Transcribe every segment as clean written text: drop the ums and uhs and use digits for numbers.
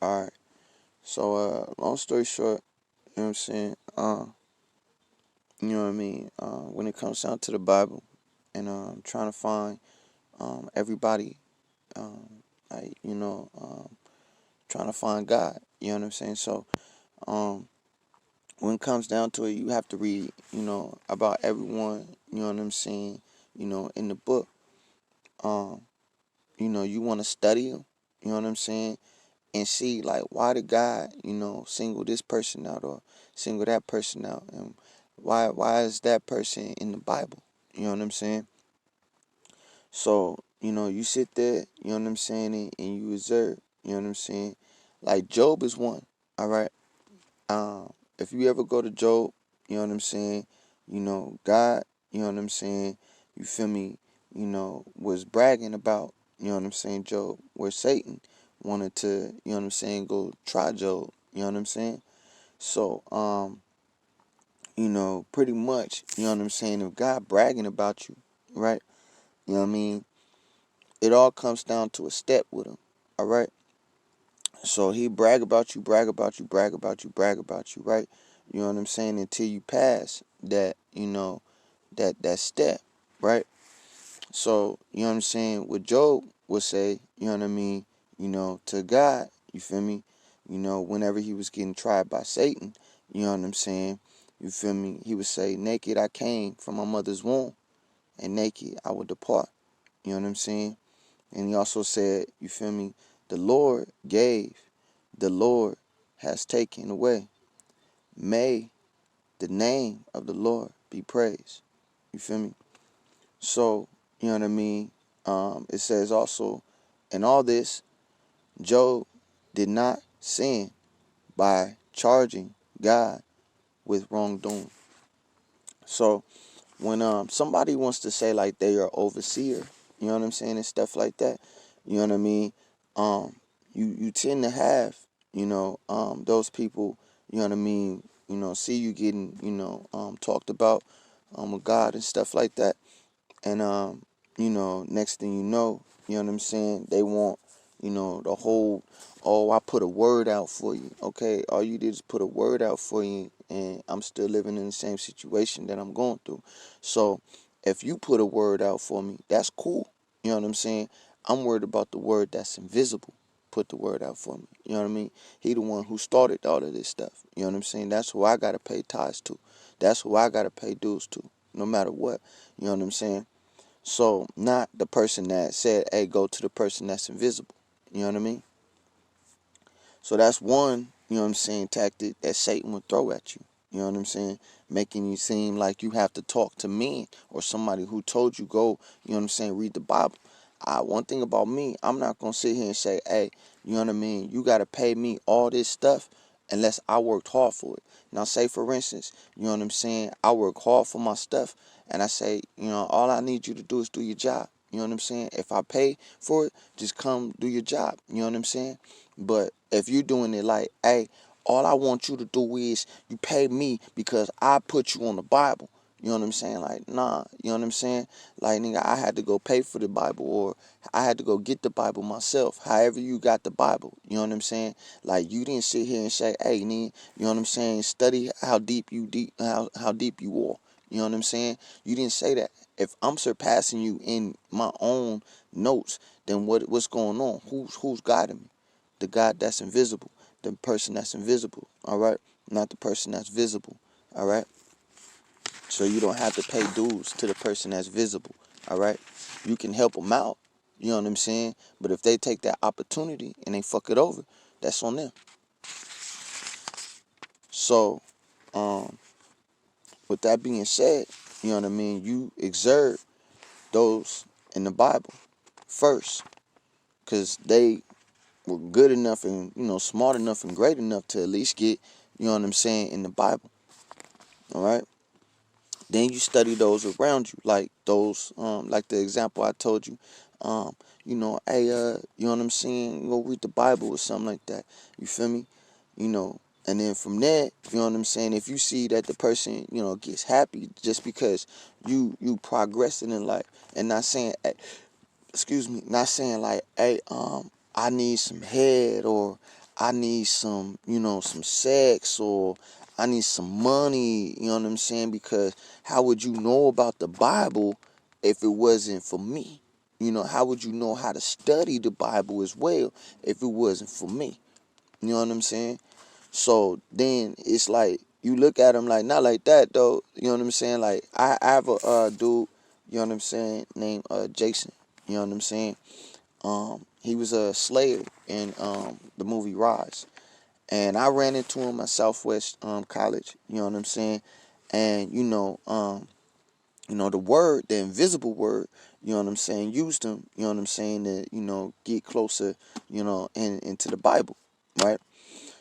Alright. So, long story short, you know what I'm saying? You know what I mean? When it comes down to the Bible and trying to find everybody, like, trying to find God. You know what I'm saying? So, um, when it comes down to it, you have to read, about everyone, you know what I'm saying, in the book. Um, you want to study them, you know what I'm saying, and see, like, why did God, single this person out or single that person out, and why is that person in the Bible? You know what I'm saying? So, you sit there, you know what I'm saying, and you observe, you know what I'm saying? Like Job is one, all right? If you ever go to Job, you know what I'm saying, God, you know what I'm saying, you feel me, was bragging about, you know what I'm saying, Job, where Satan wanted to, you know what I'm saying, go try Job, you know what I'm saying? So, pretty much, you know what I'm saying, if God bragging about you, right, you know what I mean, it all comes down to a step with him, all right? So he brag about you, brag about you, brag about you, brag about you, right? You know what I'm saying? Until you pass that, that step, right? So, you know what I'm saying? What Job would say, you know what I mean, to God, you feel me? Whenever he was getting tried by Satan, you know what I'm saying? You feel me? He would say, naked I came from my mother's womb, and naked I will depart. You know what I'm saying? And he also said, you feel me? The Lord gave, the Lord has taken away. May the name of the Lord be praised. You feel me? So, you know what I mean? It says also, in all this, Job did not sin by charging God with wrongdoing. So, when somebody wants to say like they are overseer, you know what I'm saying, and stuff like that, you know what I mean? Um, you tend to have, those people, you know what I mean, see you getting, talked about with God and stuff like that. And next thing you know what I'm saying, they want, the whole, oh, I put a word out for you. Okay, all you did is put a word out for you, and I'm still living in the same situation that I'm going through. So if you put a word out for me, that's cool. You know what I'm saying? I'm worried about the word that's invisible. Put the word out for me. You know what I mean? He the one who started all of this stuff. You know what I'm saying? That's who I gotta pay tithes to. That's who I gotta pay dues to, no matter what. You know what I'm saying? So, not the person that said, hey, go to the person that's invisible. You know what I mean? So that's one, you know what I'm saying, tactic that Satan would throw at you. You know what I'm saying? Making you seem like you have to talk to men or somebody who told you go, you know what I'm saying, read the Bible. One thing about me, I'm not going to sit here and say, hey, you know what I mean, you got to pay me all this stuff unless I worked hard for it. Now, say, for instance, you know what I'm saying, I work hard for my stuff, and I say, all I need you to do is do your job. You know what I'm saying? If I pay for it, just come do your job. You know what I'm saying? But if you're doing it like, hey, all I want you to do is you pay me because I put you on the Bible. You know what I'm saying? Like, nah, you know what I'm saying? Like, nigga, I had to go pay for the Bible, or I had to go get the Bible myself. However you got the Bible, you know what I'm saying? Like, you didn't sit here and say, hey, nigga, you know what I'm saying? Study how deep how deep you are. You know what I'm saying? You didn't say that. If I'm surpassing you in my own notes, then what's going on? Who's guiding me? The God that's invisible, the person that's invisible, all right? Not the person that's visible, all right? So you don't have to pay dues to the person that's visible, all right? You can help them out, you know what I'm saying? But if they take that opportunity and they fuck it over, that's on them. So, with that being said, you know what I mean? You exert those in the Bible first, because they were good enough and, smart enough and great enough to at least get, you know what I'm saying, in the Bible, all right? Then you study those around you, like those, like the example I told you. Hey, you know what I'm saying? Go read the Bible or something like that. You feel me? And then from there, you know what I'm saying? If you see that the person, gets happy just because you progressing in life, and not saying, excuse me, not saying like, hey, I need some head, or I need some, some sex, or I need some money, you know what I'm saying? Because how would you know about the Bible if it wasn't for me? How would you know how to study the Bible as well if it wasn't for me? You know what I'm saying? So then it's like, you look at him like, not like that though, you know what I'm saying? Like, I have a dude, you know what I'm saying, named Jason, you know what I'm saying? He was a slayer in the movie Rise. And I ran into him at Southwest College, you know what I'm saying? And the word, the invisible word, you know what I'm saying, used him, you know what I'm saying, to, get closer, into the Bible, right?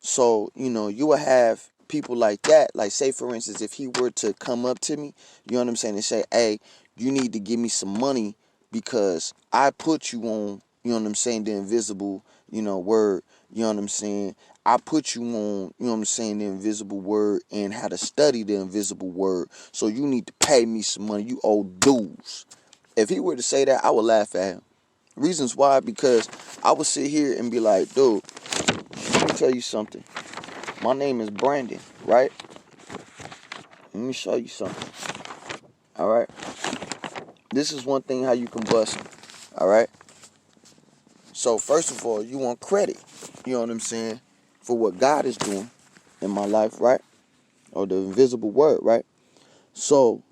So, you will have people like that. Like, say, for instance, if he were to come up to me, you know what I'm saying, and say, hey, you need to give me some money because I put you on, you know what I'm saying, the invisible, word, you know what I'm saying. I put you on, you know what I'm saying, the invisible word and how to study the invisible word. So you need to pay me some money. You owe dues. If he were to say that, I would laugh at him. Reasons why? Because I would sit here and be like, dude, let me tell you something. My name is Brandon, right? Let me show you something. All right. This is one thing how you can bust me. All right. So first of all, you want credit. You know what I'm saying? For what God is doing in my life, right? Or the invisible word, right? So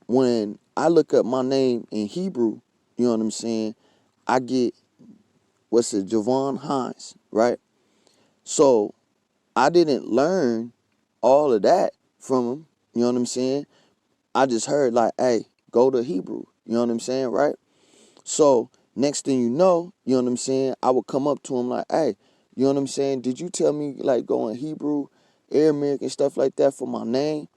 when I look up my name in Hebrew, you know what I'm saying? I get Javon Hines, right? So I didn't learn all of that from him. You know what I'm saying? I just heard like, hey, go to Hebrew. You know what I'm saying, right? So next thing you know what I'm saying, I would come up to him like, hey, you know what I'm saying? Did you tell me like go in Hebrew, Aramaic and stuff like that for my name?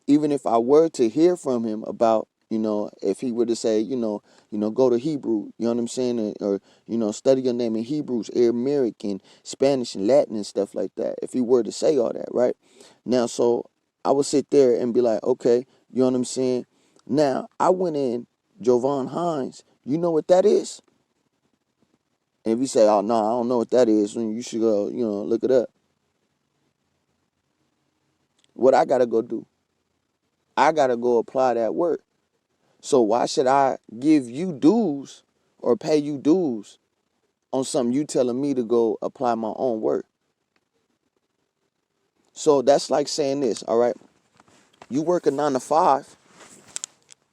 Even if I were to hear from him about, if he were to say, go to Hebrew, you know what I'm saying? Or study your name in Hebrews, Aramaic and Spanish and Latin and stuff like that. If he were to say all that, right? Now, so I would sit there and be like, okay, you know what I'm saying? Now, I went in Jovan Hines. You know what that is? And if you say, oh, no, I don't know what that is, then you should go, look it up. What I got to go do? I got to go apply that word. So why should I give you dues or pay you dues on something you telling me to go apply my own work? So that's like saying this, all right? You work a 9 to 5,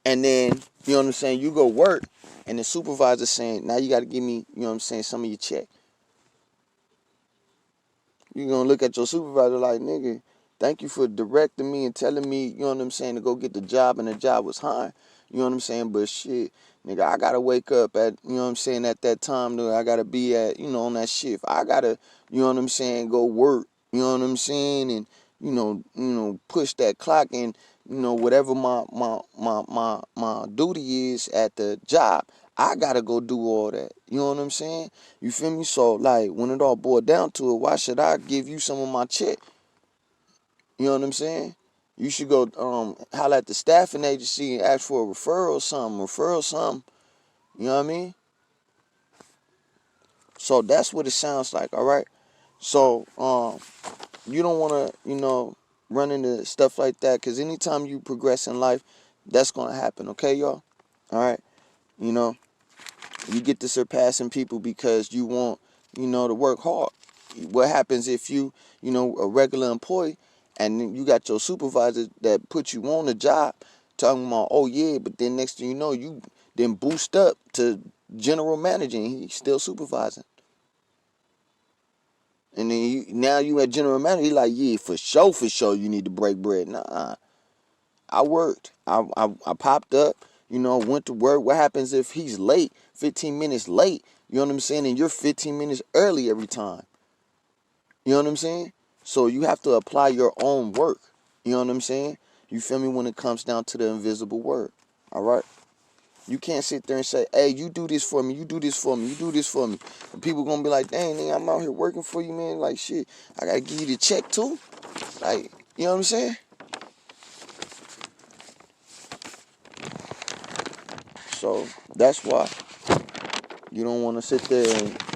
and then, you know what I'm saying, you go work, and the supervisor saying, now you got to give me, you know what I'm saying, some of your check. You're going to look at your supervisor like, nigga, thank you for directing me and telling me, you know what I'm saying, to go get the job, and the job was high. You know what I'm saying? But shit, nigga, I got to wake up at, you know what I'm saying, at that time. I got to be at, on that shift. I got to, you know what I'm saying, go work. You know what I'm saying? And, push that clock and, whatever my duty is at the job. I gotta go do all that. You know what I'm saying? You feel me? So like when it all boiled down to it, why should I give you some of my check? You know what I'm saying? You should go holler at the staffing agency and ask for a referral something. You know what I mean? So that's what it sounds like, all right? So you don't wanna, run into stuff like that, because anytime you progress in life, that's gonna happen, okay, y'all? All right? You know, you get to surpassing people because you want, to work hard. What happens if you, a regular employee, and then you got your supervisor that put you on the job talking about, oh yeah, but then next thing you know, you then boost up to general manager and he's still supervising. And then now you at general manager, he like, yeah, for sure, you need to break bread. Nah, I worked. I popped up, went to work. What happens if he's late, 15 minutes late, you know what I'm saying, and you're 15 minutes early every time? You know what I'm saying? So you have to apply your own work. You know what I'm saying? You feel me when it comes down to the invisible word. All right? You can't sit there and say, hey, you do this for me, you do this for me, you do this for me. And people going to be like, dang, nigga, I'm out here working for you, man. Like, shit, I got to give you the check too. Like, you know what I'm saying? So that's why you don't want to sit there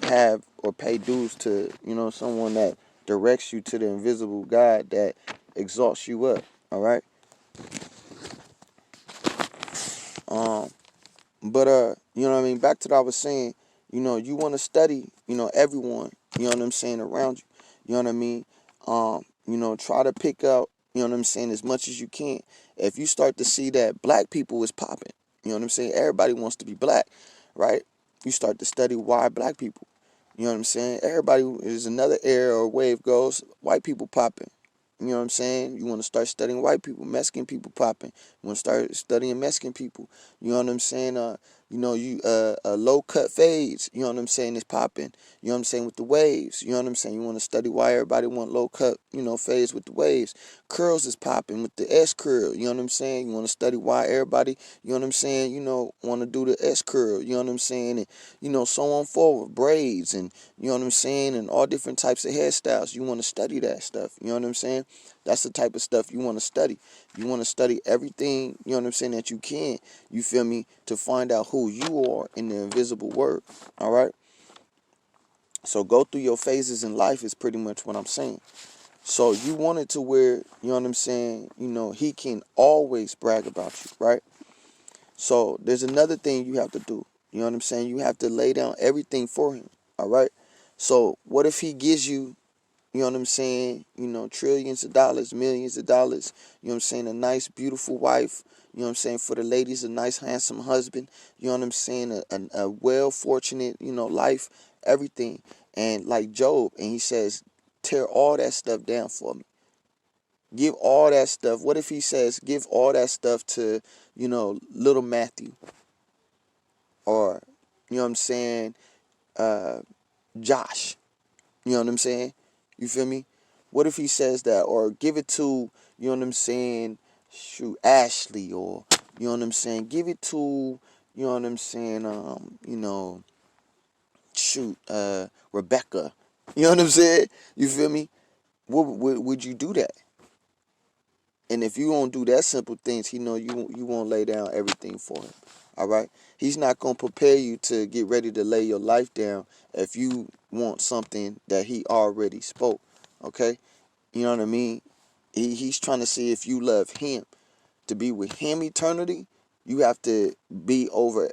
have or pay dues to, someone that directs you to the invisible God that exalts you up. All right. But you know what I mean? Back to what I was saying, you want to study, everyone, around you. You know what I mean? Try to pick out, as much as you can. If you start to see that black people is popping, everybody wants to be black, right? You start to study why black people. You know what I'm saying? Everybody is another era or wave goes, white people popping. You know what I'm saying? You want to start studying white people, Mexican people popping. You want to start studying Mexican people. You know what I'm saying? Low cut fades. You know what I'm saying? Is popping. You know what I'm saying, with the waves. You know what I'm saying? You want to study why everybody want low cut, fades with the waves. Curls is popping with the S curl. You know what I'm saying? You want to study why everybody, you know what I'm saying? Want to do the S curl. You know what I'm saying? And so on forward, braids, and you know what I'm saying, and all different types of hairstyles. You want to study that stuff. You know what I'm saying? That's the type of stuff you want to study. You want to study everything, you know what I'm saying, that you can, you feel me, to find out who you are in the invisible word. All right? So go through your phases in life is pretty much what I'm saying. So you want it to where, you know what I'm saying, he can always brag about you, right? So there's another thing you have to do. You know what I'm saying? You have to lay down everything for him. All right? So what if he gives you, you know what I'm saying, trillions of dollars, millions of dollars, you know what I'm saying, a nice, beautiful wife, you know what I'm saying, for the ladies, a nice, handsome husband, you know what I'm saying, a well-fortunate, life, everything. And like Job, and he says, tear all that stuff down for me. Give all that stuff. What if he says, give all that stuff to, little Matthew, or, you know what I'm saying, Josh, you know what I'm saying? You feel me? What if he says that, or give it to, you know what I'm saying, shoot, Ashley, or, you know what I'm saying, give it to, you know what I'm saying, shoot, Rebecca. You know what I'm saying? You feel me? Would you do that? And if you won't do that simple things, he know you won't lay down everything for him. All right? He's not going to prepare you to get ready to lay your life down if you want something that he already spoke. Okay? You know what I mean? He's trying to see if you love him. To be with him eternity, you have to be over.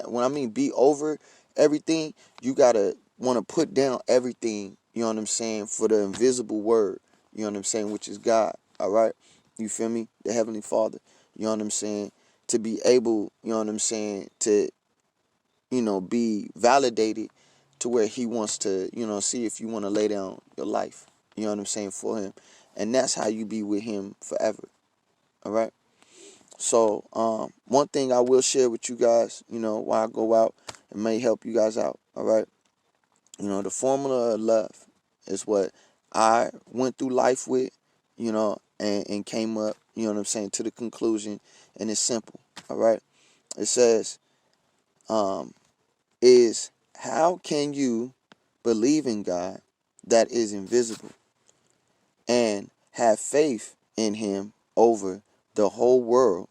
When I mean be over everything, you got to want to put down everything, you know what I'm saying, for the invisible word, you know what I'm saying, which is God. All right? You feel me? The Heavenly Father. You know what I'm saying? To be able, you know what I'm saying, to, be validated to where he wants to, see if you want to lay down your life. You know what I'm saying, for him. And that's how you be with him forever. All right? So, one thing I will share with you guys, while I go out, it may help you guys out. All right? The formula of love is what I went through life with, and came up, you know what I'm saying, to the conclusion. And it's simple. All right? It says, is how can you believe in God that is invisible and have faith in him over the whole world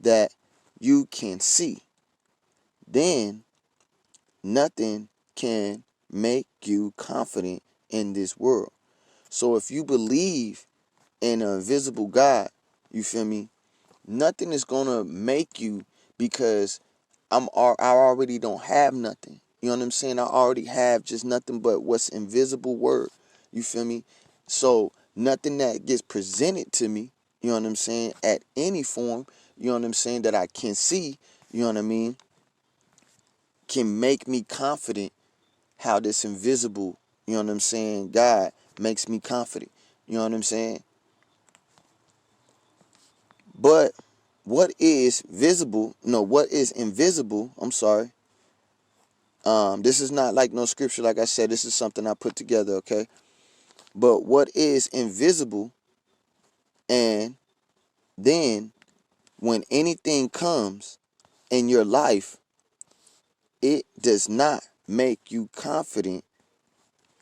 that you can see? Then nothing can make you confident in this world. So if you believe in an invisible God, you feel me, nothing is going to make you, because I already don't have nothing. You know what I'm saying? I already have just nothing but what's invisible word. You feel me? So nothing that gets presented to me, you know what I'm saying, at any form, you know what I'm saying, that I can see, you know what I mean, can make me confident how this invisible, you know what I'm saying, God makes me confident. You know what I'm saying? But what is visible, no, what is invisible, I'm sorry. This is not like no scripture, like I said, this is something I put together, okay? But what is invisible, and then when anything comes in your life, it does not make you confident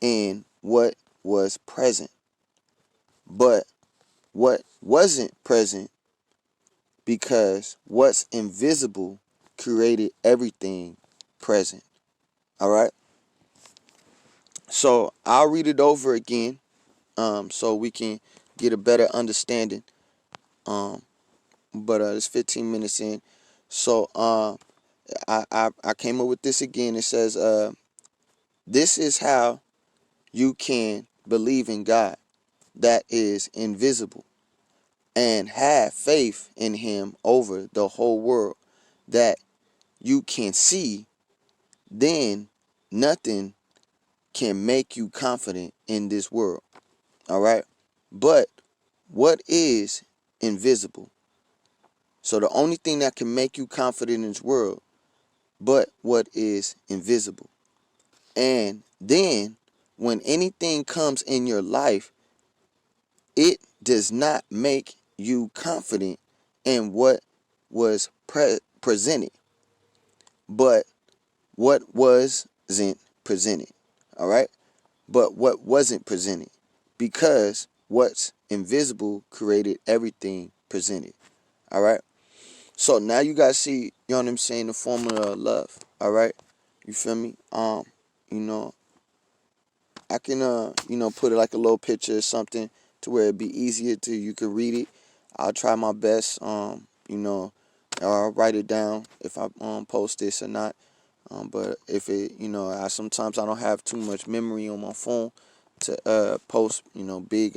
in what was present. But what wasn't present, because what's invisible created everything present. All right? So I'll read it over again, so we can get a better understanding. Um, but it's 15 minutes in. So I came up with this again. It says, this is how you can believe in God that is invisible and have faith in him over the whole world that you can see. Then nothing can make you confident in this world. All right. But what is invisible? So the only thing that can make you confident in this world, but what is invisible. And then when anything comes in your life, it does not make you confident in what was presented, but what wasn't presented. All right. But what wasn't presented, because what's invisible created everything presented. All right. So now you guys see, you know what I'm saying, the formula of love. All right. You feel me? You know, I can put it like a little picture or something to where it'd be easier to you can read it. I'll try my best. I'll write it down if I post this or not. But if it, I sometimes I don't have too much memory on my phone to post, big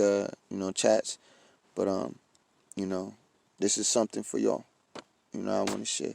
chats. But you know, this is something for y'all. I want to share.